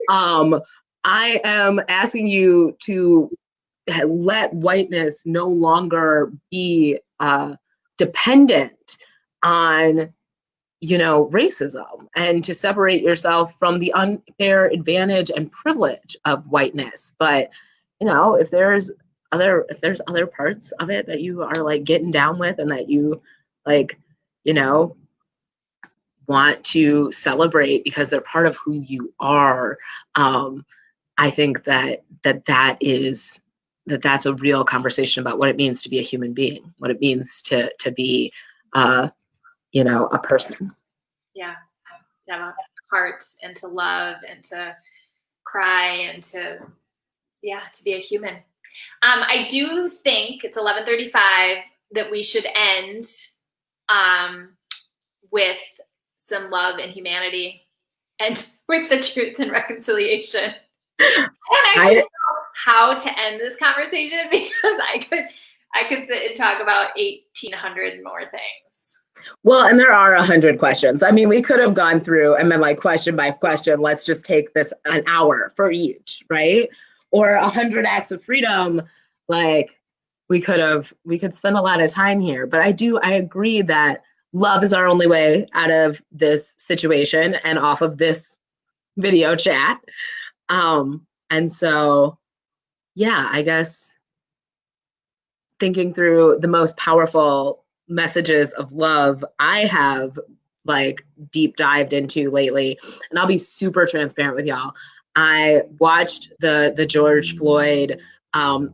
Um, I am asking you to let whiteness no longer be dependent on, you know, racism, and to separate yourself from the unfair advantage and privilege of whiteness. But, you know, if there's other parts of it that you are like getting down with and that you like, you know, want to celebrate because they're part of who you are, I think that's a real conversation about what it means to be a human being, what it means to be, you know, a person. Yeah, to have a heart and to love and to cry and to, yeah, to be a human. I do think it's 11:35 that we should end with some love and humanity and with the truth and reconciliation. I don't actually know how to end this conversation because I could sit and talk about 1,800 more things. Well, and there are 100 questions. I mean, we could have gone through and been like question by question. Let's just take this an hour for each, right? Or 100 acts of freedom. Like we could spend a lot of time here. But I agree that love is our only way out of this situation and off of this video chat. And so, yeah, I guess thinking through the most powerful messages of love I have like deep dived into lately, and I'll be super transparent with y'all. I watched the George Floyd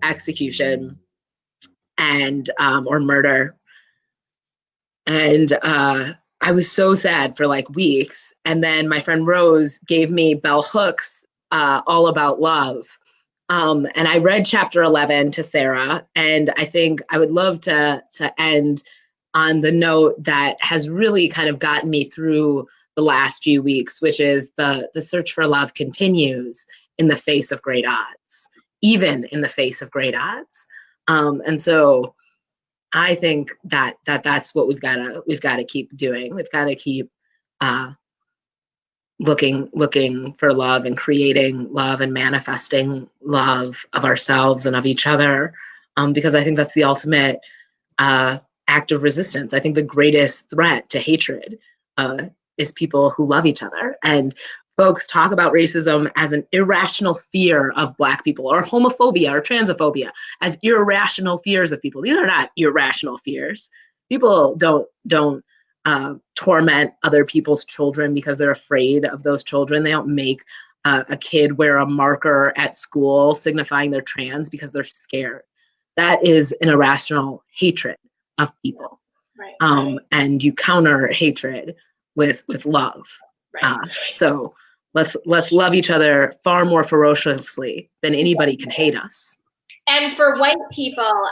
execution and or murder, and I was so sad for like weeks. And then my friend Rose gave me Bell Hooks' All About Love. And I read chapter 11 to Sara, and I think I would love to end on the note that has really kind of gotten me through the last few weeks, which is the search for love continues in the face of great odds, even in the face of great odds. And so I think that's what we've got to keep doing. We've got to keep uh, looking for love and creating love and manifesting love of ourselves and of each other, because I think that's the ultimate act of resistance. I think the greatest threat to hatred is people who love each other. And folks talk about racism as an irrational fear of Black people, or homophobia or transophobia as irrational fears of people. These are not irrational fears. People don't torment other people's children because they're afraid of those children. They don't make a kid wear a marker at school signifying they're trans because they're scared. That is an irrational hatred of people. Right. And you counter hatred with love. Right. So let's love each other far more ferociously than anybody can hate us. And for white people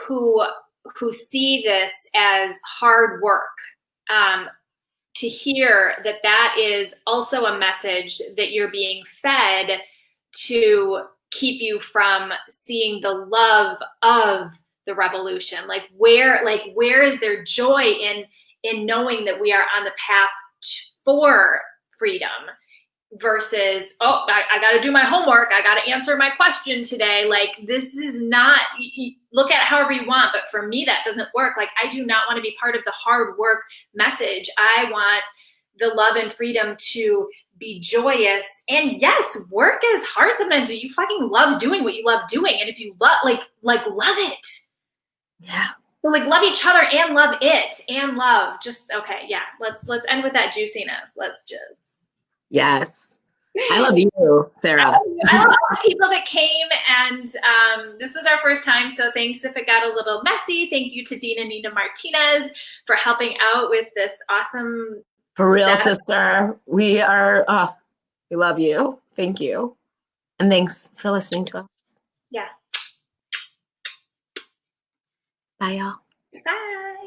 who see this as hard work, to hear that is also a message that you're being fed to keep you from seeing the love of the revolution. Like where is there joy in knowing that we are on the path for freedom versus, oh, I got to do my homework, I got to answer my question today. Like, this is not, look at it however you want, but for me that doesn't work. Like, I do not want to be part of the hard work message. I want the love and freedom to be joyous. And yes, work is hard sometimes, but you fucking love doing what you love doing. And if you love love it. Yeah. So like love each other and love it and love. Just okay, yeah. Let's end with that juiciness. Let's just. Yes. I love you, Sarah. I love all the people that came, and this was our first time, so thanks if it got a little messy. Thank you to Dina Nina Martinez for helping out with this awesome. For real, sister. We love you. Thank you. And thanks for listening to us. Yeah. Bye, y'all. Bye.